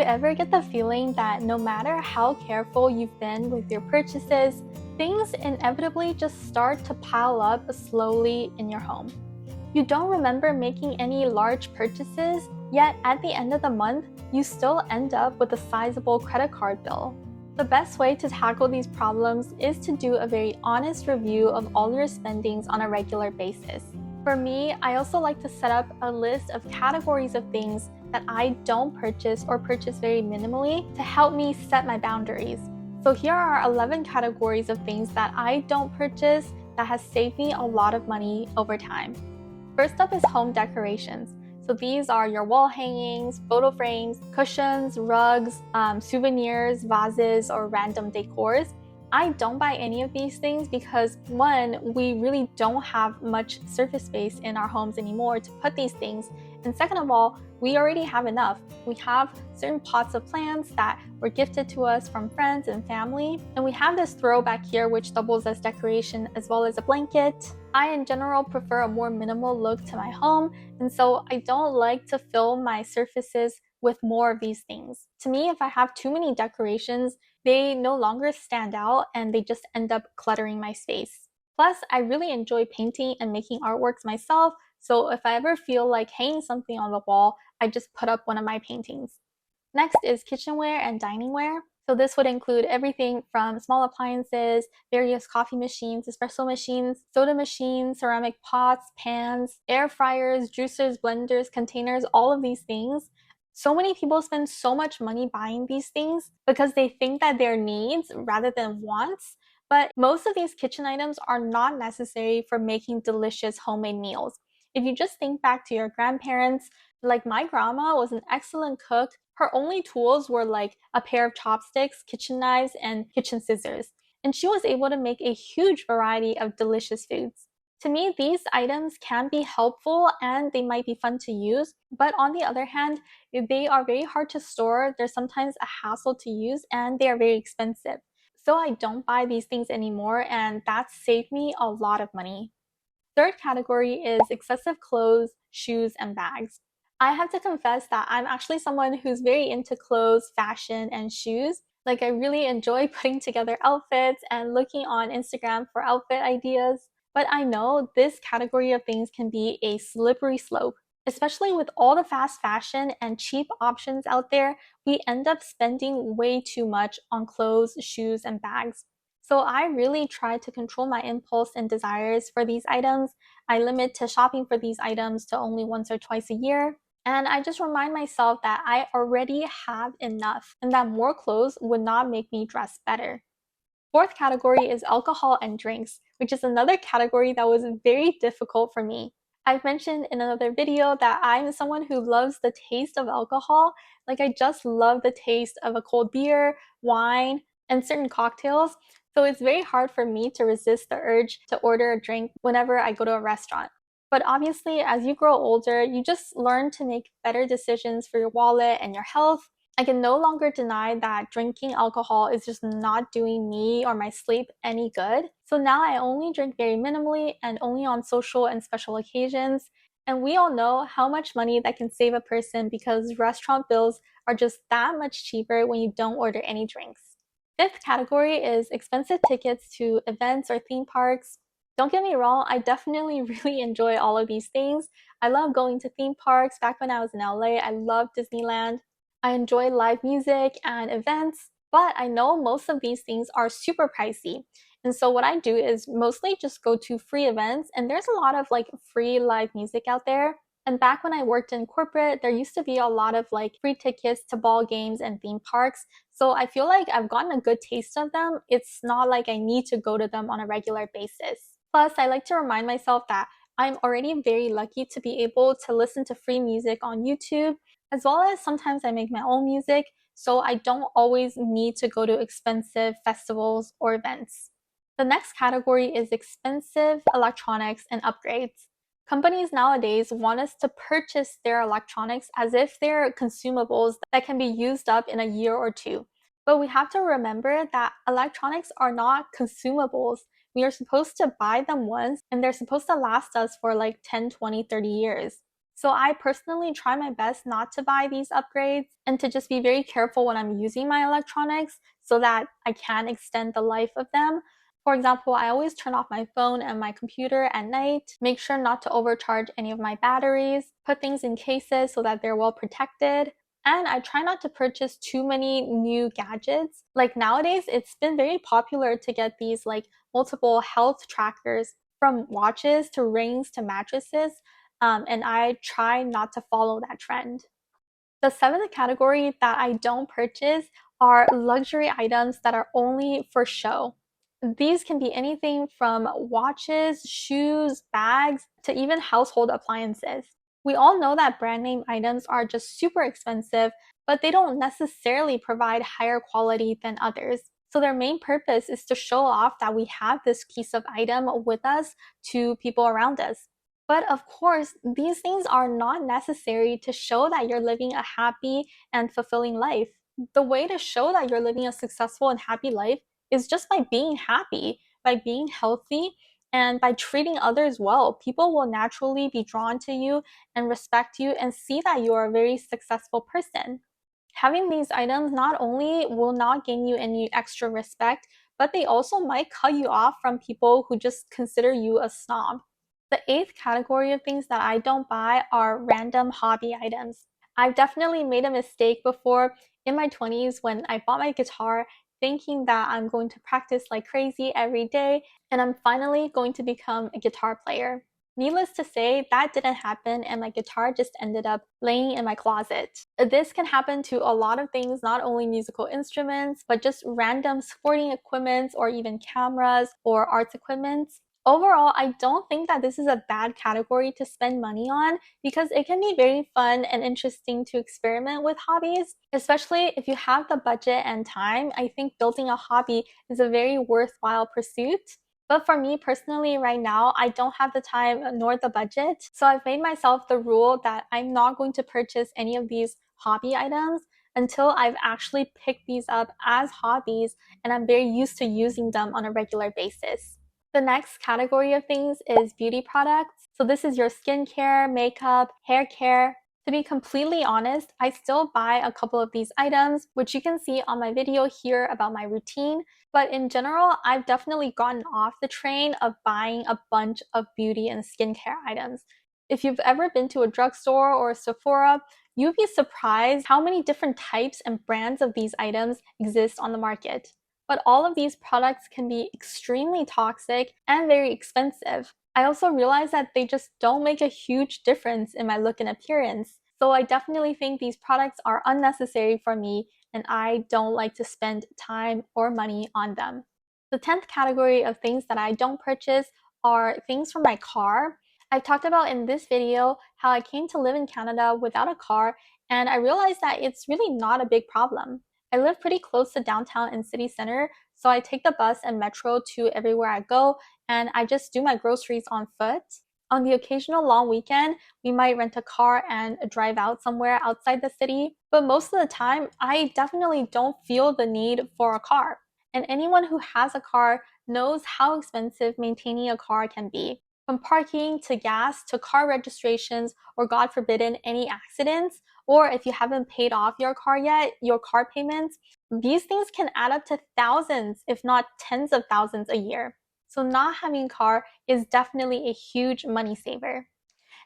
ever get the feeling that no matter how careful you've been with your purchases, things inevitably just start to pile up slowly in your home? You don't remember making any large purchases, yet at the end of the month, you still end up with a sizable credit card bill. The best way to tackle these problems is to do a very honest review of all your spendings on a regular basis. For me, I also like to set up a list of categories of things that I don't purchase or purchase very minimally to help me set my boundaries. So here are 11 categories of things that I don't purchase that has saved me a lot of money over time. First up is home decorations. So these are your wall hangings, photo frames, cushions, rugs, souvenirs, vases, or random decors. I don't buy any of these things because one, we really don't have much surface space in our homes anymore to put these things. And second of all, we already have enough. We have certain pots of plants that were gifted to us from friends and family. And we have this throwback here which doubles as decoration as well as a blanket. I in general prefer a more minimal look to my home, and so I don't like to fill my surfaces with more of these things. To me, if I have too many decorations, they no longer stand out and they just end up cluttering my space. Plus, I really enjoy painting and making artworks myself, so if I ever feel like hanging something on the wall, I just put up one of my paintings. Next is kitchenware and diningware. So this would include everything from small appliances, various coffee machines, espresso machines, soda machines, ceramic pots, pans, air fryers, juicers, blenders, containers, all of these things. So many people spend so much money buying these things because they think that they're needs rather than wants. But most of these kitchen items are not necessary for making delicious homemade meals. If you just think back to your grandparents, like my grandma was an excellent cook. Her only tools were like a pair of chopsticks, kitchen knives, and kitchen scissors. And she was able to make a huge variety of delicious foods. To me, these items can be helpful and they might be fun to use, but on the other hand, they are very hard to store, they're sometimes a hassle to use, and they are very expensive. So I don't buy these things anymore, and that saved me a lot of money. Third category is excessive clothes, shoes, and bags. I have to confess that I'm actually someone who's very into clothes, fashion, and shoes. Like I really enjoy putting together outfits and looking on Instagram for outfit ideas. But I know this category of things can be a slippery slope. Especially with all the fast fashion and cheap options out there, we end up spending way too much on clothes, shoes, and bags. So I really try to control my impulse and desires for these items. I limit to shopping for these items to only once or twice a year. And I just remind myself that I already have enough and that more clothes would not make me dress better. Fourth category is alcohol and drinks, which is another category that was very difficult for me. I've mentioned in another video that I'm someone who loves the taste of alcohol. Like I just love the taste of a cold beer, wine, and certain cocktails. So it's very hard for me to resist the urge to order a drink whenever I go to a restaurant. But obviously, as you grow older, you just learn to make better decisions for your wallet and your health. I can no longer deny that drinking alcohol is just not doing me or my sleep any good. So now I only drink very minimally and only on social and special occasions. And we all know how much money that can save a person because restaurant bills are just that much cheaper when you don't order any drinks. Fifth category is expensive tickets to events or theme parks. Don't get me wrong, I definitely really enjoy all of these things. I love going to theme parks. Back when I was in LA, I loved Disneyland. I enjoy live music and events, but I know most of these things are super pricey. And so what I do is mostly just go to free events, and there's a lot of like free live music out there. And back when I worked in corporate, there used to be a lot of like free tickets to ball games and theme parks. So I feel like I've gotten a good taste of them. It's not like I need to go to them on a regular basis. Plus, I like to remind myself that I'm already very lucky to be able to listen to free music on YouTube, as well as sometimes I make my own music, so I don't always need to go to expensive festivals or events. The next category is expensive electronics and upgrades. Companies nowadays want us to purchase their electronics as if they're consumables that can be used up in a year or two. But we have to remember that electronics are not consumables. We are supposed to buy them once and they're supposed to last us for like 10, 20, 30 years. So I personally try my best not to buy these upgrades and to just be very careful when I'm using my electronics so that I can extend the life of them. For example, I always turn off my phone and my computer at night, make sure not to overcharge any of my batteries, put things in cases so that they're well protected, and I try not to purchase too many new gadgets. Like nowadays, it's been very popular to get these like multiple health trackers from watches to rings to mattresses, and I try not to follow that trend. The seventh category that I don't purchase are luxury items that are only for show. These can be anything from watches, shoes, bags, to even household appliances. We all know that brand name items are just super expensive, but they don't necessarily provide higher quality than others. So their main purpose is to show off that we have this piece of item with us to people around us. But of course, these things are not necessary to show that you're living a happy and fulfilling life. The way to show that you're living a successful and happy life is just by being happy, by being healthy, and by treating others well. People will naturally be drawn to you and respect you and see that you are a very successful person. Having these items not only will not gain you any extra respect, but they also might cut you off from people who just consider you a snob. The eighth category of things that I don't buy are random hobby items. I've definitely made a mistake before in my 20s when I bought my guitar thinking that I'm going to practice like crazy every day and I'm finally going to become a guitar player. Needless to say, that didn't happen and my guitar just ended up laying in my closet. This can happen to a lot of things, not only musical instruments, but just random sporting equipment or even cameras or arts equipment. Overall, I don't think that this is a bad category to spend money on because it can be very fun and interesting to experiment with hobbies, especially if you have the budget and time. I think building a hobby is a very worthwhile pursuit. But for me personally, right now, I don't have the time nor the budget. So I've made myself the rule that I'm not going to purchase any of these hobby items until I've actually picked these up as hobbies and I'm very used to using them on a regular basis. The next category of things is beauty products. So this is your skincare, makeup, hair care. To be completely honest, I still buy a couple of these items, which you can see on my video here about my routine. But in general, I've definitely gotten off the train of buying a bunch of beauty and skincare items. If you've ever been to a drugstore or a Sephora, you'd be surprised how many different types and brands of these items exist on the market. But all of these products can be extremely toxic and very expensive. I also realize that they just don't make a huge difference in my look and appearance. So I definitely think these products are unnecessary for me and I don't like to spend time or money on them. The 10th category of things that I don't purchase are things for my car. I've talked about in this video how I came to live in Canada without a car and I realized that it's really not a big problem. I live pretty close to downtown and city center, so I take the bus and metro to everywhere I go, and I just do my groceries on foot. On the occasional long weekend, we might rent a car and drive out somewhere outside the city, but most of the time, I definitely don't feel the need for a car. And anyone who has a car knows how expensive maintaining a car can be. From parking to gas to car registrations, or God forbidden, any accidents, or if you haven't paid off your car yet, your car payments, these things can add up to thousands, if not tens of thousands a year. So not having a car is definitely a huge money saver.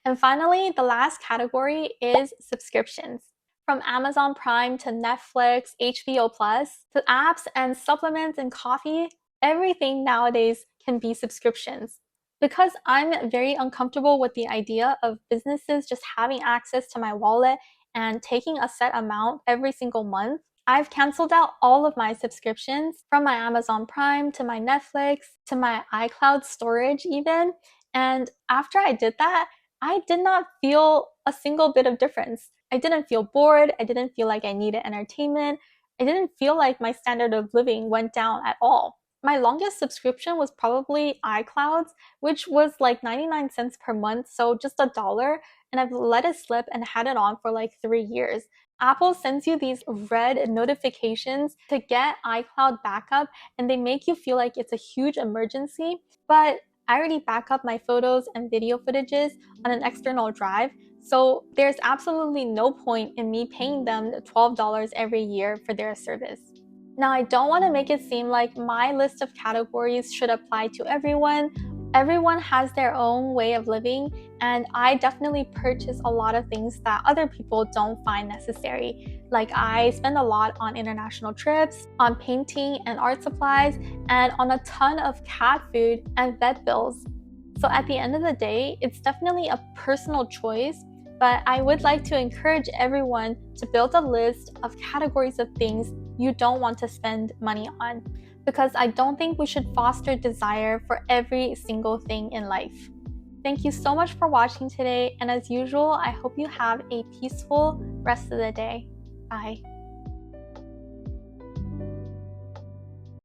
And finally, the last category is subscriptions. From Amazon Prime to Netflix, HBO Plus, to apps and supplements and coffee, everything nowadays can be subscriptions. Because I'm very uncomfortable with the idea of businesses just having access to my wallet and taking a set amount every single month, I've canceled out all of my subscriptions from my Amazon Prime to my Netflix to my iCloud storage even. And after I did that, I did not feel a single bit of difference. I didn't feel bored. I didn't feel like I needed entertainment. I didn't feel like my standard of living went down at all. My longest subscription was probably iClouds, which was like 99 cents per month, so just $1, and I've let it slip and had it on for like 3 years. Apple sends you these red notifications to get iCloud backup, and they make you feel like it's a huge emergency, but I already back up my photos and video footages on an external drive, so there's absolutely no point in me paying them $12 every year for their service. Now, I don't want to make it seem like my list of categories should apply to everyone. Everyone has their own way of living, and I definitely purchase a lot of things that other people don't find necessary. Like, I spend a lot on international trips, on painting and art supplies, and on a ton of cat food and vet bills. So at the end of the day, it's definitely a personal choice, but I would like to encourage everyone to build a list of categories of things you don't want to spend money on, because I don't think we should foster desire for every single thing in life. Thank you so much for watching today, and as usual, I hope you have a peaceful rest of the day. Bye.